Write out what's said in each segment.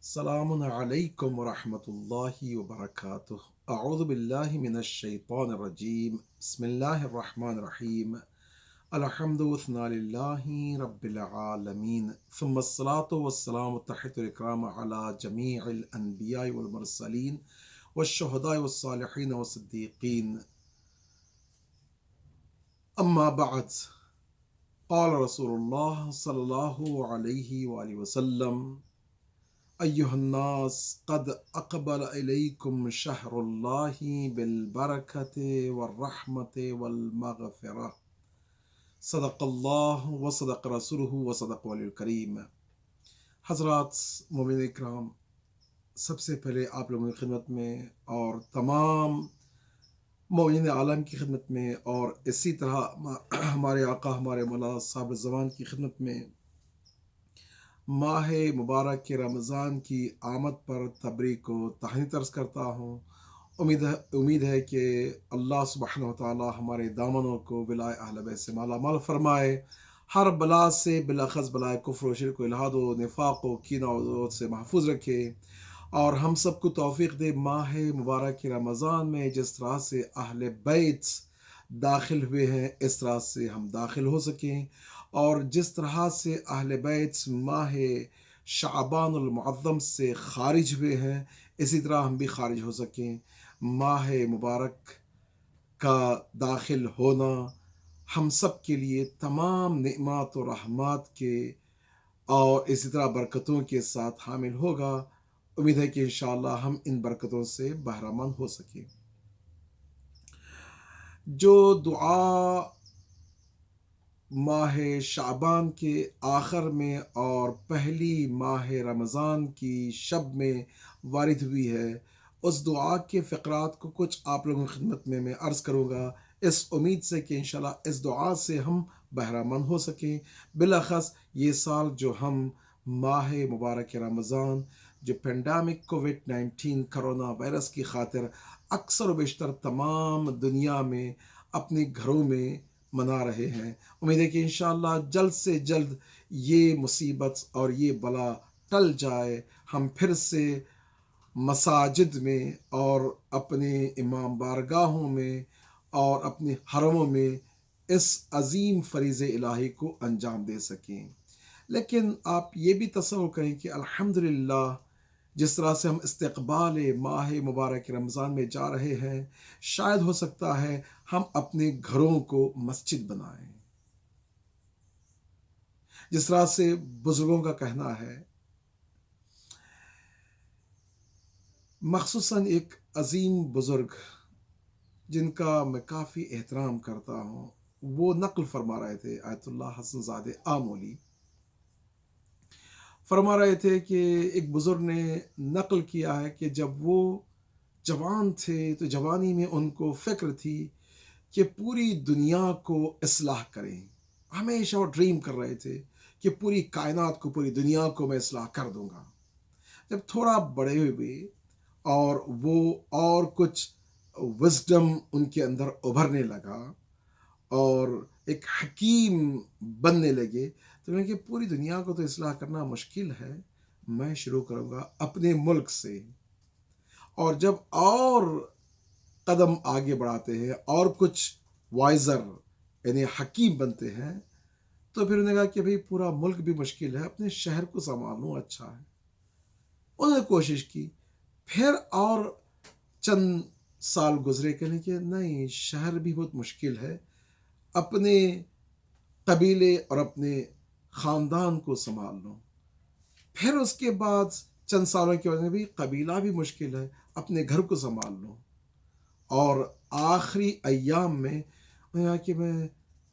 السلام علیکم ورحمۃ اللہ وبرکاتہ۔ اعوذ باللہ من الشیطان الرجیم، بسم اللہ الرحمن الرحیم۔ الحمد والثناء للہ رب العالمین، ثم الصلاة والسلام تحت الاکرام علی جمیع الانبیاء والمرسلین والشہداء والصالحین والصدیقین، اما بعد، قال رسول اللہ صلی اللہ علیہ وآلہ وسلم: ایہا الناس قد اقبل الیکم شہر اللہ بالبرکۃ والرحمۃ والمغفرہ، صدق اللہ وصدق رسولہ وصدق ولی الکریم۔ حضرات مومنین اکرام، سب سے پہلے آپ لوگوں کی خدمت میں اور تمام مومنین عالم کی خدمت میں، اور اسی طرح ہمارے آقا ہمارے مولا صاحب زمان کی خدمت میں ماہ مبارک کے رمضان کی آمد پر تبریک و تہنیت عرض کرتا ہوں۔ امید ہے کہ اللہ سبحانہ و تعالی ہمارے دامنوں کو بلائے اہل بیت سے مالا مال فرمائے، ہر بلا سے بالاخص بلائے کفر و شرک و الحاد و نفاق و کینہ و عداوت سے محفوظ رکھے، اور ہم سب کو توفیق دے ماہ مبارک کے رمضان میں جس طرح سے اہل بیت داخل ہوئے ہیں اس طرح سے ہم داخل ہو سکیں، اور جس طرح سے اہل بیت ماہ شعبان المعظم سے خارج ہوئے ہیں اسی طرح ہم بھی خارج ہو سکیں۔ ماہ مبارک کا داخل ہونا ہم سب کے لیے تمام نعمات و رحمات کے اور اسی طرح برکتوں کے ساتھ حامل ہوگا۔ امید ہے کہ انشاءاللہ ہم ان برکتوں سے بہرہ مند ہو سکیں۔ جو دعا ماہ شعبان کے آخر میں اور پہلی ماہ رمضان کی شب میں وارد ہوئی ہے، اس دعا کے فقرات کو کچھ آپ لوگوں کی خدمت میں عرض کروں گا، اس امید سے کہ انشاءاللہ اس دعا سے ہم بہرہ مند ہو سکیں۔ بالاخص یہ سال جو ہم ماہ مبارک رمضان جو پینڈیمک کووڈ-19 کرونا وائرس کی خاطر اکثر و بیشتر تمام دنیا میں اپنے گھروں میں منا رہے ہیں، امید ہے کہ انشاءاللہ جلد سے جلد یہ مصیبت اور یہ بلا ٹل جائے، ہم پھر سے مساجد میں اور اپنے امام بارگاہوں میں اور اپنے حرموں میں اس عظیم فریضہ الہی کو انجام دے سکیں۔ لیکن آپ یہ بھی تصور کریں کہ الحمدللہ جس طرح سے ہم استقبال ماہ مبارک رمضان میں جا رہے ہیں، شاید ہو سکتا ہے ہم اپنے گھروں کو مسجد بنائیں۔ جس طرح سے بزرگوں کا کہنا ہے، مخصوصاً ایک عظیم بزرگ جن کا میں کافی احترام کرتا ہوں، وہ نقل فرما رہے تھے، آیت اللہ حسن زادہ آمولی فرما رہے تھے کہ ایک بزرگ نے نقل کیا ہے کہ جب وہ جوان تھے تو جوانی میں ان کو فکر تھی کہ پوری دنیا کو اصلاح کریں، ہمیشہ وہ ڈریم کر رہے تھے کہ پوری کائنات کو، پوری دنیا کو میں اصلاح کر دوں گا۔ جب تھوڑا بڑے ہوئے اور وہ اور کچھ وزڈم ان کے اندر ابھرنے لگا اور ایک حکیم بننے لگے، تو انہوں نے کہ پوری دنیا کو تو اصلاح کرنا مشکل ہے، میں شروع کروں گا اپنے ملک سے۔ اور جب اور قدم آگے بڑھاتے ہیں اور کچھ وائزر یعنی حکیم بنتے ہیں، تو پھر انہوں نے کہا کہ بھئی پورا ملک بھی مشکل ہے، اپنے شہر کو سنبھالوں اچھا ہے۔ انہوں نے کوشش کی، پھر اور چند سال گزرے، کہنے کہ نہیں، شہر بھی بہت مشکل ہے، اپنے قبیلے اور اپنے خاندان کو سنبھال لوں۔ پھر اس کے بعد چند سالوں کے بعد میں بھی قبیلہ بھی مشکل ہے، اپنے گھر کو سنبھال لوں، اور آخری ایام میں انہوں نے کہا کہ میں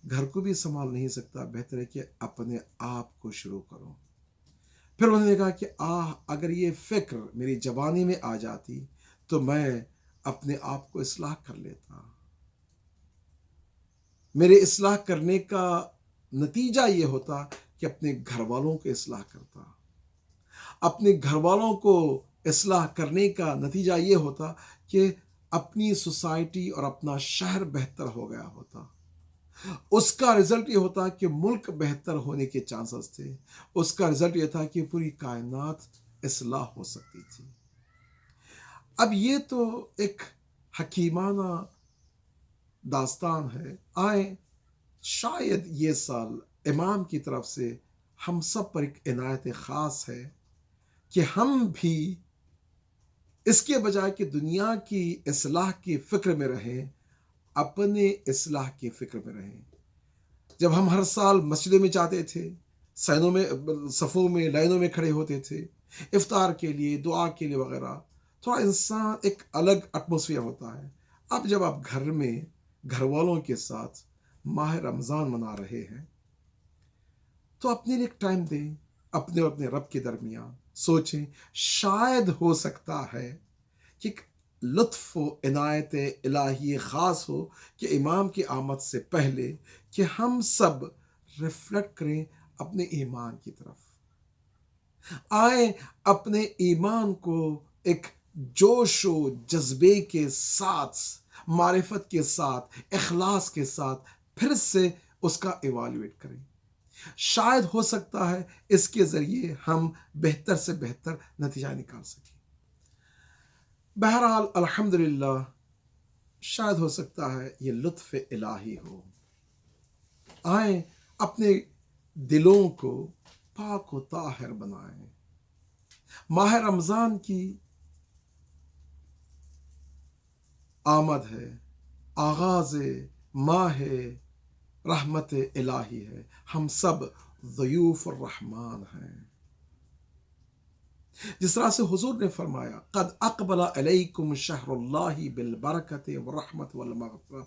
گھر کو بھی سنبھال نہیں سکتا، بہتر ہے کہ اپنے آپ کو شروع کروں۔ پھر انہوں نے کہا کہ اگر یہ فکر میری جوانی میں آ جاتی تو میں اپنے آپ کو اصلاح کر لیتا۔ میرے اصلاح کرنے کا نتیجہ یہ ہوتا کہ اپنے گھر والوں کو اصلاح کرتا، اپنے گھر والوں کو اصلاح کرنے کا نتیجہ یہ ہوتا کہ اپنی سوسائٹی اور اپنا شہر بہتر ہو گیا ہوتا، اس کا رزلٹ یہ ہوتا کہ ملک بہتر ہونے کے چانسز تھے، اس کا رزلٹ یہ تھا کہ پوری کائنات اصلاح ہو سکتی تھی۔ اب یہ تو ایک حکیمانہ داستان ہے، آئیں شاید یہ سال امام کی طرف سے ہم سب پر ایک عنایت خاص ہے کہ ہم بھی اس کے بجائے کہ دنیا کی اصلاح کی فکر میں رہیں، اپنے اصلاح کی فکر میں رہیں۔ جب ہم ہر سال مسجدوں میں جاتے تھے، صفوں میں لائنوں میں کھڑے ہوتے تھے افطار کے لیے، دعا کے لیے وغیرہ، تھوڑا انسان ایک الگ ایٹماسفیئر ہوتا ہے۔ اب جب آپ گھر میں گھر والوں کے ساتھ ماہ رمضان منا رہے ہیں تو اپنے لیے ایک ٹائم دیں، اپنے اور اپنے رب کے درمیان سوچیں، شاید ہو سکتا ہے کہ ایک لطف و عنایت الہی خاص ہو کہ امام کی آمد سے پہلے کہ ہم سب ریفلیکٹ کریں اپنے ایمان کی طرف، آئیں اپنے ایمان کو ایک جوش و جذبے کے ساتھ، معرفت کے ساتھ، اخلاص کے ساتھ پھر سے اس کا ایوالویٹ کریں۔ شاید ہو سکتا ہے اس کے ذریعے ہم بہتر سے بہتر نتیجہ نکال سکیں۔ بہرحال الحمدللہ، شاید ہو سکتا ہے یہ لطف الہی ہو۔ آئیں اپنے دلوں کو پاک و طاہر بنائیں۔ ماہ رمضان کی آمد ہے، آغاز ماہ رحمت الہی ہے، ہم سب ضیوف الرحمن ہیں۔ جس طرح سے حضور نے فرمایا قد اقبل علیکم شہر اللہ بالبرکت والرحمت والمغفرہ،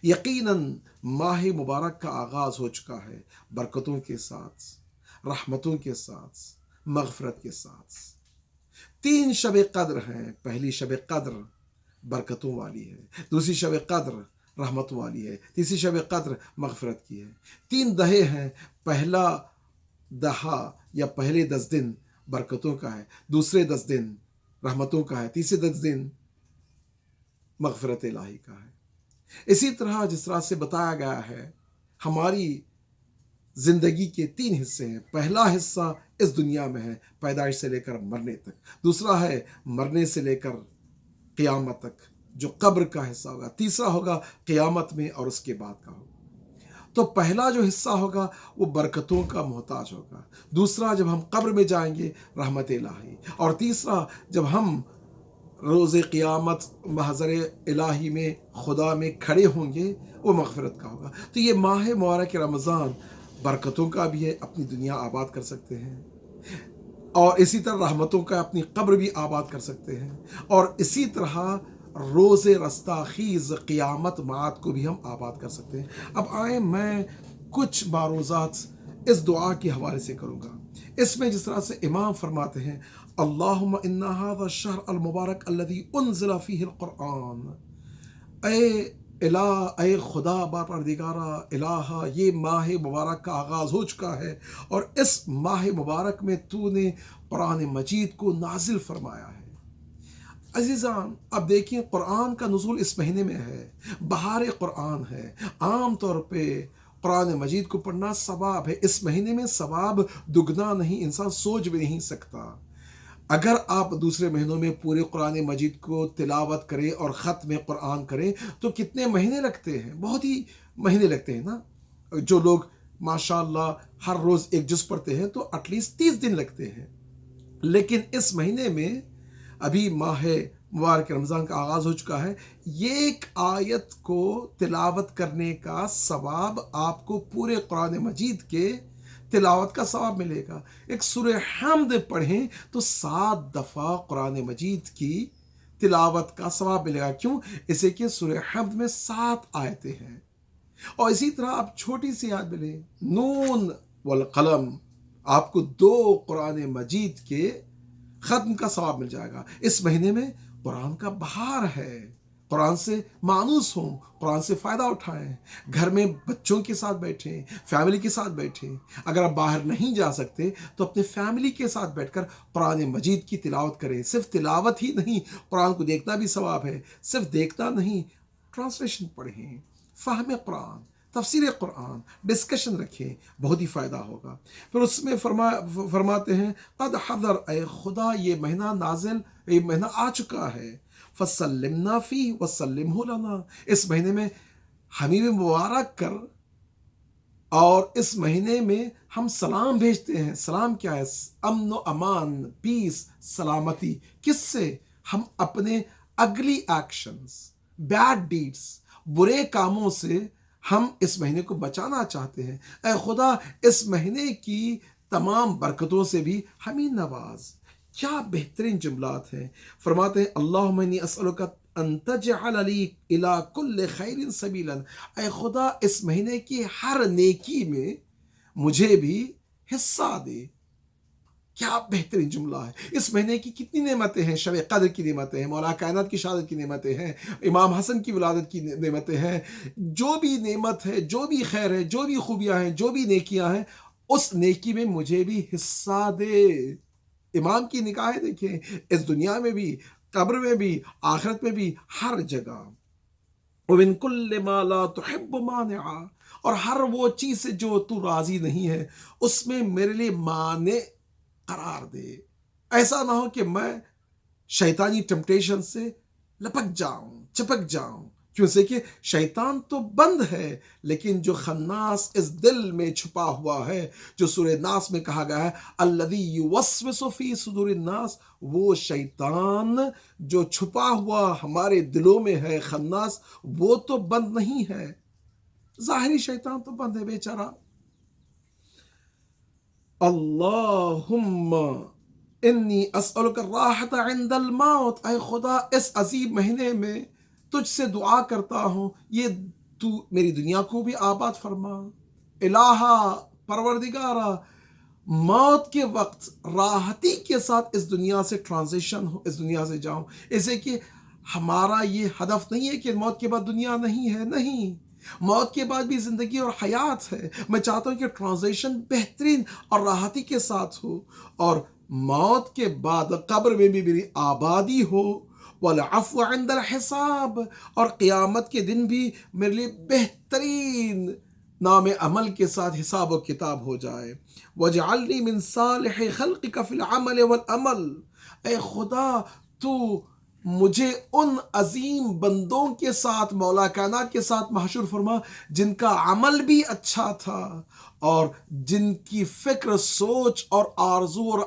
یقیناً ماہ مبارک کا آغاز ہو چکا ہے برکتوں کے ساتھ، رحمتوں کے ساتھ، مغفرت کے ساتھ۔ 3 شب قدر ہیں، پہلی شب قدر برکتوں والی ہے، دوسری شب قدر رحمت والی ہے، تیسری شب قدر مغفرت کی ہے۔ 3 دہے ہیں، پہلا دہا یا پہلے 10 دن برکتوں کا ہے، دوسرے 10 دن رحمتوں کا ہے، تیسرے 10 دن مغفرت الہی کا ہے۔ اسی طرح جس طرح سے بتایا گیا ہے، ہماری زندگی کے 3 حصے ہیں۔ پہلا حصہ اس دنیا میں ہے، پیدائش سے لے کر مرنے تک، دوسرا ہے مرنے سے لے کر قیامت تک جو قبر کا حصہ ہوگا، تیسرا ہوگا قیامت میں اور اس کے بعد کا ہوگا۔ تو پہلا جو حصہ ہوگا وہ برکتوں کا محتاج ہوگا، دوسرا جب ہم قبر میں جائیں گے رحمت الہی، اور تیسرا جب ہم روز قیامت محضر الہی میں خدا میں کھڑے ہوں گے وہ مغفرت کا ہوگا۔ تو یہ ماہ مبارک رمضان برکتوں کا بھی ہے، اپنی دنیا آباد کر سکتے ہیں، اور اسی طرح رحمتوں کا اپنی قبر بھی آباد کر سکتے ہیں، اور اسی طرح روز رستاخیز قیامت معاد کو بھی ہم آباد کر سکتے ہیں۔ اب آئیں میں کچھ معروضات اس دعا کے حوالے سے کروں گا۔ اس میں جس طرح سے امام فرماتے ہیں اللہم ان ھذا الشہر المبارک الذی انزل فیہ القرآن، اے خدا پروردگارہ الہ، یہ ماہ مبارک کا آغاز ہو چکا ہے اور اس ماہ مبارک میں تو نے قرآن مجید کو نازل فرمایا ہے۔ عزیزان اب دیکھیں قرآن کا نزول اس مہینے میں ہے، بہار قرآن ہے۔ عام طور پہ قرآن مجید کو پڑھنا ثواب ہے، اس مہینے میں ثواب دگنا نہیں، انسان سوچ بھی نہیں سکتا۔ اگر آپ دوسرے مہینوں میں پورے قرآن مجید کو تلاوت کریں اور ختم قرآن کریں تو کتنے مہینے لگتے ہیں، بہت ہی مہینے لگتے ہیں نا۔ جو لوگ ماشاءاللہ ہر روز ایک جز پڑھتے ہیں تو ایٹ لیسٹ 30 دن لگتے ہیں، لیکن اس مہینے میں ابھی ماہ مبارک رمضان کا آغاز ہو چکا ہے، یہ ایک آیت کو تلاوت کرنے کا ثواب آپ کو پورے قرآن مجید کے تلاوت کا ثواب ملے گا۔ ایک سورہ حمد پڑھیں تو 7 دفعہ قرآن مجید کی تلاوت کا ثواب ملے گا۔ کیوں؟ اسے کہ سورہ حمد میں 7 آیتیں ہیں، اور اسی طرح آپ چھوٹی سی یاد ملے نون والقلم، آپ کو 2 قرآن مجید کے ختم کا ثواب مل جائے گا۔ اس مہینے میں قرآن کا بہار ہے، قرآن سے مانوس ہوں، قرآن سے فائدہ اٹھائیں، گھر میں بچوں کے ساتھ بیٹھیں، فیملی کے ساتھ بیٹھیں۔ اگر آپ باہر نہیں جا سکتے تو اپنے فیملی کے ساتھ بیٹھ کر قرآن مجید کی تلاوت کریں۔ صرف تلاوت ہی نہیں، قرآن کو دیکھنا بھی ثواب ہے، صرف دیکھنا نہیں، ٹرانسلیشن پڑھیں، فہم قرآن، تفسیر قرآن ڈسکشن رکھیں، بہت ہی فائدہ ہوگا۔ پھر اس میں فرماتے ہیں قد حضر، اے خدا یہ مہینہ نازل، یہ مہینہ آ چکا ہے، فسلمنا فی وسلمہ لنا، اس مہینے میں ہمیں بھی مبارک کر اور اس مہینے میں ہم سلام بھیجتے ہیں۔ سلام کیا ہے؟ امن و امان، پیس، سلامتی۔ کس سے؟ ہم اپنے اگلی ایکشنز، بیڈ ڈیڈز، برے کاموں سے ہم اس مہینے کو بچانا چاہتے ہیں۔ اے خدا اس مہینے کی تمام برکتوں سے بھی ہمیں نواز۔ کیا بہترین جملات ہیں۔ فرماتے ہیں اللہم انی اسألک ان تجعل لی الی کل خیر سبیلا، اے خدا اس مہینے کی ہر نیکی میں مجھے بھی حصہ دے۔ کیا بہترین جملہ ہے۔ اس مہینے کی کتنی نعمتیں ہیں، شب قدر کی نعمتیں ہیں، مولا کائنات کی شہادت کی نعمتیں ہیں، امام حسن کی ولادت کی نعمتیں ہیں۔ جو بھی نعمت ہے، جو بھی خیر ہے، جو بھی خوبیاں ہیں، جو بھی نیکیاں ہیں، اس نیکی میں مجھے بھی حصہ دے۔ امام کی نگاہیں دیکھیں، اس دنیا میں بھی، قبر میں بھی، آخرت میں بھی، ہر جگہ۔ وَمِن كُلِّ مَا لَا تُحِبُّ مَانِعًا، اور ہر وہ چیز سے جو تو راضی نہیں ہے اس میں میرے لیے مانع قرار دے۔ ایسا نہ ہو کہ میں شیطانی ٹمپٹیشن سے لپک جاؤں، چپک جاؤں، کیوں سے کہ شیطان تو بند ہے، لیکن جو خناس اس دل میں چھپا ہوا ہے، جو سورہ ناس میں کہا گیا ہے الذی یوسوس فی صدور الناس، وہ شیطان جو چھپا ہوا ہمارے دلوں میں ہے، خناس، وہ تو بند نہیں ہے، ظاہری شیطان تو بند ہے بیچارہ۔ اللہم انی اسألک الراحت عند الموت، اے خدا اس عظیم مہینے میں تجھ سے دعا کرتا ہوں یہ تو میری دنیا کو بھی آباد فرما۔ الہا، پروردگارا، موت کے وقت راحتی کے ساتھ اس دنیا سے ٹرانزیشن ہو، اس دنیا سے جاؤں، اسے کہ ہمارا یہ ہدف نہیں ہے کہ موت کے بعد دنیا نہیں ہے، نہیں، موت کے بعد بھی زندگی اور حیات ہے۔ میں چاہتا ہوں کہ ٹرانزیشن بہترین اور راحتی کے ساتھ ہو، اور موت کے بعد قبر میں بھی میری آبادی ہو، والعفو عند الحساب، اور قیامت کے دن بھی میرے لیے بہترین نام عمل کے ساتھ حساب و کتاب ہو جائے۔ وَاجْعَلْنِي مِنْ صَالِحِ خَلْقِكَ فِي الْعَمَلِ وَالْعَمَلِ، اے خدا تو مجھے ان عظیم بندوں کے ساتھ، مولا کائنات کے ساتھ محشور فرما جن کا عمل بھی اچھا تھا، اور جن کی فکر، سوچ اور آرزو اور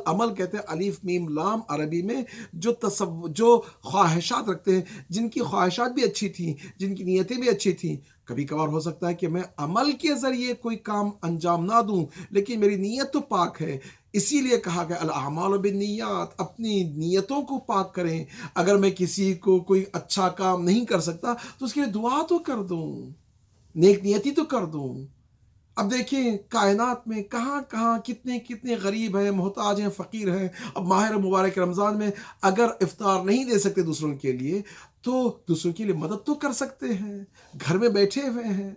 عمل کہتے ہیں الف میم لام عربی میں، جو خواہشات رکھتے ہیں، جن کی خواہشات بھی اچھی تھیں، جن کی نیتیں بھی اچھی تھیں۔ کبھی کبھار ہو سکتا ہے کہ میں عمل کے ذریعے کوئی کام انجام نہ دوں، لیکن میری نیت تو پاک ہے۔ اسی لیے کہا گیا الاعمال بالنیات، اپنی نیتوں کو پاک کریں۔ اگر میں کسی کو کوئی اچھا کام نہیں کر سکتا تو اس کے لیے دعا تو کر دوں، نیک نیتی تو کر دوں۔ اب دیکھیں کائنات میں کہاں کہاں کتنے غریب ہیں، محتاج ہیں، فقیر ہیں۔ اب ماہ مبارک رمضان میں اگر افطار نہیں دے سکتے دوسروں کے لیے تو دوسروں کے لیے مدد تو کر سکتے ہیں، گھر میں بیٹھے ہوئے ہیں۔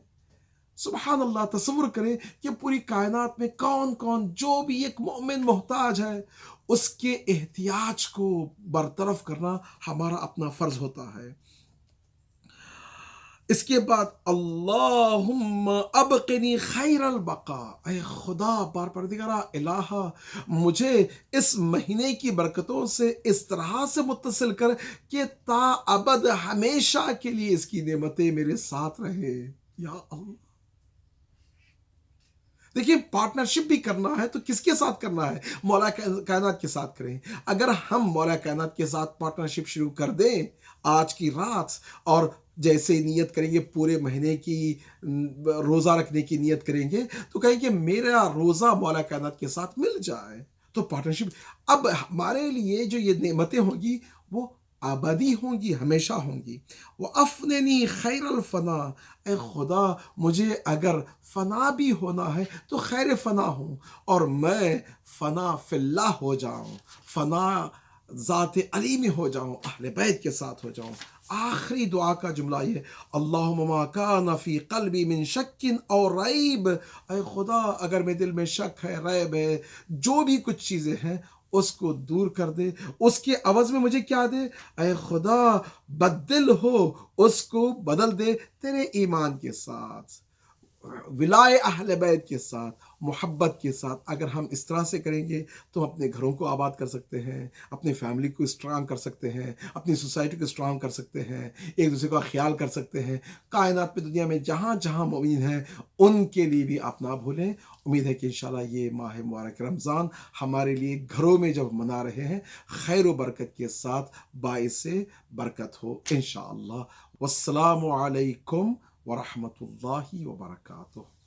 سبحان اللہ، تصور کریں کہ پوری کائنات میں کون کون، جو بھی ایک مومن محتاج ہے، اس کے احتیاج کو برطرف کرنا ہمارا اپنا فرض ہوتا ہے۔ اس کے بعد اللہم ابقنی خیر البقا، اے خدا پروردگارا الہا مجھے اس مہینے کی برکتوں سے اس طرح سے متصل کر کہ تا ابد ہمیشہ کے لیے اس کی نعمتیں میرے ساتھ رہے۔ یا اللہ، دیکھیے پارٹنرشپ بھی کرنا ہے تو کس کے ساتھ کرنا ہے؟ مولا کائنات کے ساتھ کریں۔ اگر ہم مولا کائنات کے ساتھ پارٹنرشپ شروع کر دیں آج کی رات، اور جیسے نیت کریں گے پورے مہینے کی روزہ رکھنے کی نیت کریں گے، تو کہیں کہ میرا روزہ مولا کائنات کے ساتھ مل جائے، تو پارٹنرشپ اب ہمارے لیے جو یہ نعمتیں ہوں گی وہ آبادی ہوں گی، ہمیشہ ہوں گی۔ وَأَفْنِنِي خَيْرَ الْفَنَا، اے خدا مجھے اگر فنا بھی ہونا ہے تو خیر فنا ہوں، اور میں فنا فی اللہ ہو جاؤں، فنا ذات علی میں ہو جاؤں، اہل بیت کے ساتھ ہو جاؤں۔ آخری دعا کا جملہ یہ اللہم ما کان فی قلبی من شک او ریب، اے خدا اگر میرے دل میں شک ہے، ریب ہے، جو بھی کچھ چیزیں ہیں اس کو دور کر دے، اس کے عوض میں مجھے کیا دے؟ اے خدا بدل ہو، اس کو بدل دے تیرے ایمان کے ساتھ، ولائے اہل بیت کے ساتھ، محبت کے ساتھ اگر ہم اس طرح سے کریں گے تو ہم اپنے گھروں کو آباد کر سکتے ہیں، اپنی فیملی کو اسٹرانگ کر سکتے ہیں، اپنی سوسائٹی کو اسٹرانگ کر سکتے ہیں، ایک دوسرے کا خیال کر سکتے ہیں، کائنات میں دنیا میں جہاں جہاں مومن ہیں ان کے لیے بھی آپ نہ بھولیں۔ امید ہے کہ انشاءاللہ یہ ماہ مبارک رمضان ہمارے لیے گھروں میں جب منا رہے ہیں خیر و برکت کے ساتھ باعث برکت ہو انشاءاللہ۔ والسلام علیکم ورحمۃ اللہ وبرکاتہ۔